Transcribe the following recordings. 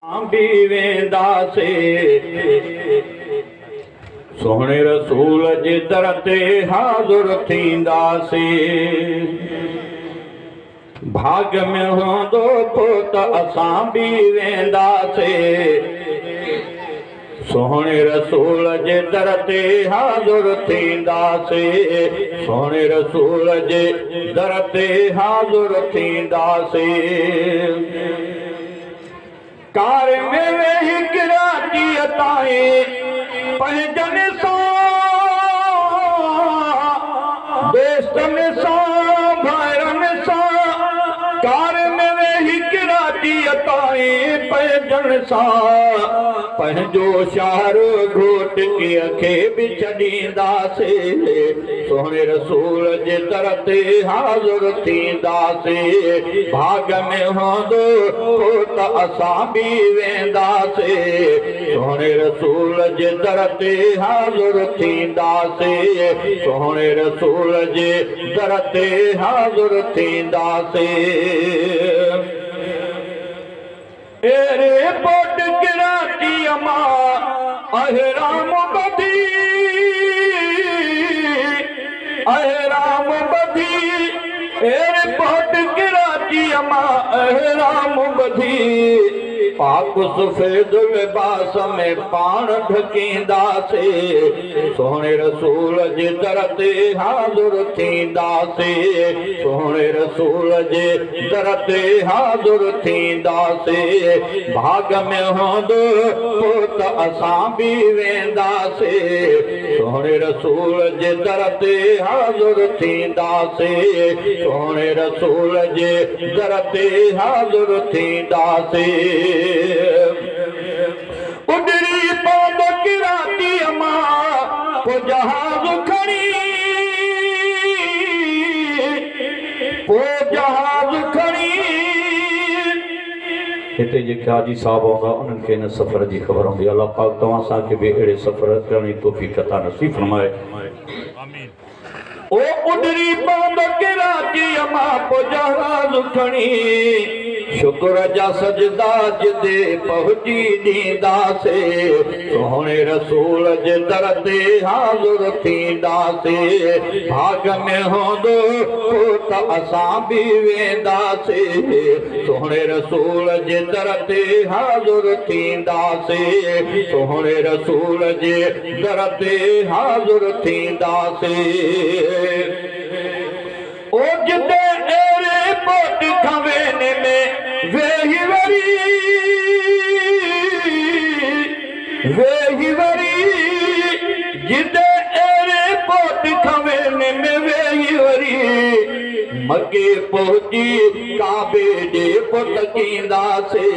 भी वेंदासे सोहणे रसूल जे दर ते हाज़ुर थींदासे। भाग में होंदो पोइ त असां भी वेंदासे सोहणे रसूल जे दर ते हाज़ुर थींदासे। सोहणे रसूल जे दर ते हाज़ुर थींदासे। कार में वेही किराची ताईं पंहिंजनि सां दोस्तनि सां भाइरनि सां कार में वेही किराची ताईं पंहिंजनि सां पंहिंजो शहर घोट खे बि छॾींदासे। सोहणे रसूल जे दर ते हाज़ुर थींदासे। भाग में हूंदो पोइ त असां भी वेंदासे सोहणे रसूल जे दर ते हाज़ुर थींदासे। सोहणे रसूल जे दर ते हाज़ुर थींदासे। एरे पोट किराची मां अहराम बधी अहराम बधी एरे पोट किराची मां अहराम बधी पाक सफेद लिबास में पाण ढकींदासे। सोहणे रसूल जे दर ते हाज़ुर थींदासे। सोहणे रसूल जे दर ते हाज़ुर थींदासे। भाग में हूंदो पोइ त असां भी वेंदासे सोहणे रसूल जे दर ते हाज़ुर थींदासे। सोहणे रसूल जे दर ते हाज़ुर थींदासे। उडरी पवंदो किराची मां पोइ जहाज़ खणी पोइ जहाज़ खणी हिते जेके हाजी साहब हूंदा उन्हनि खे हिन सफ़र जी ख़बर हूंदी। अल्लाह पाक तव्हां असांखे बि अहिड़े सफ़र करण जी तौफ़ीक़ अता नसीब फरमाए। ओ उडरी पवंदो किराची मां पोइ जहाज़ खणी शुक्र जा सजदा जिते पहुची ॾींदासे। सोहणे रसूल जे दर ते हाज़ुर थींदासे। भाग में हूंदो पोइ त असां भी वेंदासे सोहणे रसूल जे दर ते हाज़ुर थींदासे। सोहणे रसूल जे दर ते हाज़ुर थींदासे। ओ जिते एरे पोट खवेने में वेही वरी जिते एरे पोट खवेने में वेही वरी मके पहुची काबे जे पुट कींदासे।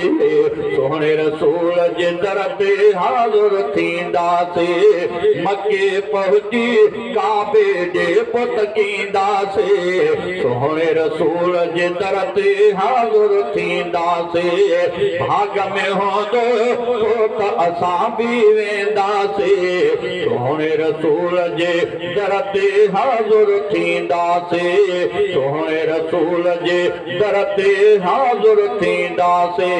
सोहणे रसूल जे दर ते हाज़ुर थींदासे। मके पहुची काबे जे पुट कींदासे। सोहणे रसूल जे दर ते हाज़ुर थींदासे। भाग में हूंदो पोइ त असां भी वेंदासे सोहणे रसूल जे दर ते हाज़ुर थींदासे। सोहणे रसूल जे दर ते हाज़ुर थींदासे।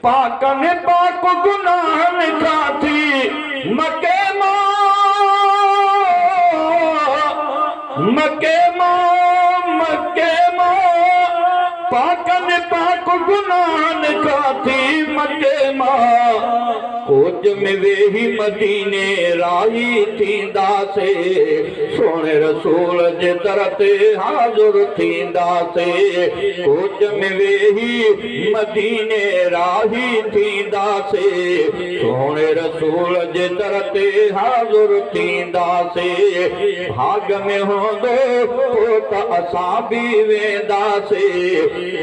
पाकनि पाक गुनाहनि खां थी मके मां पाकनि पाक गुनाहनि खां थी मके मां कोच में वेही मदीने राही थींदासे। सोहणे रसूल जे दर ते हाज़ुर थींदासे। कोच में वेही मदीने राही थींदासे। सोहणे रसूल जे दर ते हाज़ुर थींदासे। भाग में हूंदो पोइ त असां भी वेंदासे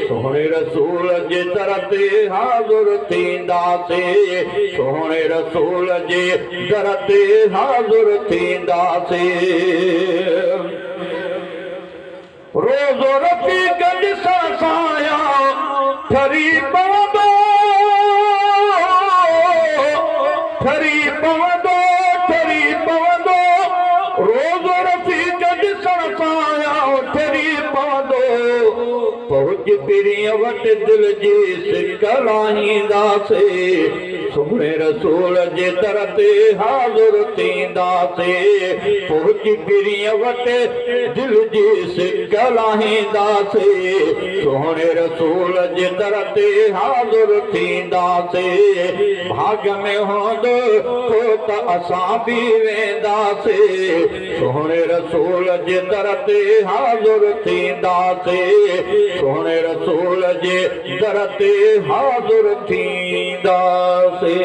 सोहणे रसूल जे दर ते हाज़ुर थींदासे। सोहणे रसूल जे दर ते हाज़ुर थींदासे। रोज़ो रफ़ीक़ ॾिसां साया ठरी पवंदो रोज़ो रफ़ीक़ ॾिसण साया ठरी पवंदो पहुँच पिरीअ वटि दिल जी सिक लाहींदासे सोने रसूल जे दर ते हाज़ुर थींदासे पहुँच पिरीअ वटि दिल जी सिक लाहींदासे सोने रसूल जे दर ते हाज़ुर थींदासे भाग में हूंदो तो त असां बि वेंदासे सोने रसूल जे दर ते हाज़ुर थींदासे सोने रसूल जे दर ते हाज़ुर थींदासे।